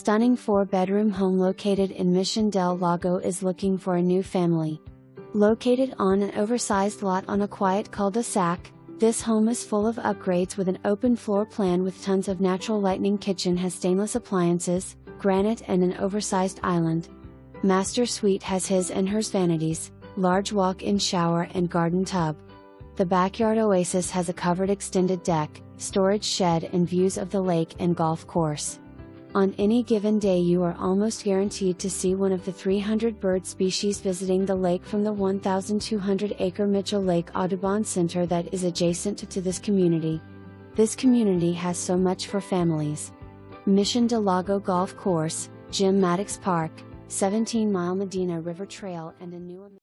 stunning 4-bedroom home located in Mission Del Lago is looking for a new family. Located on an oversized lot on a quiet cul-de-sac, this home is full of upgrades with an open floor plan with tons of natural lighting. Kitchen has stainless appliances, granite and an oversized island. Master suite has his and hers vanities, large walk-in shower and garden tub. The backyard oasis has a covered extended deck, storage shed and views of the lake and golf course. On any given day you are almost guaranteed to see one of the 300 bird species visiting the lake from the 1,200-acre Mitchell Lake Audubon Center that is adjacent to this community. This community has so much for families. Mission Del Lago Golf Course, Gym Mattox Park, 17-mile Medina River Trail and a new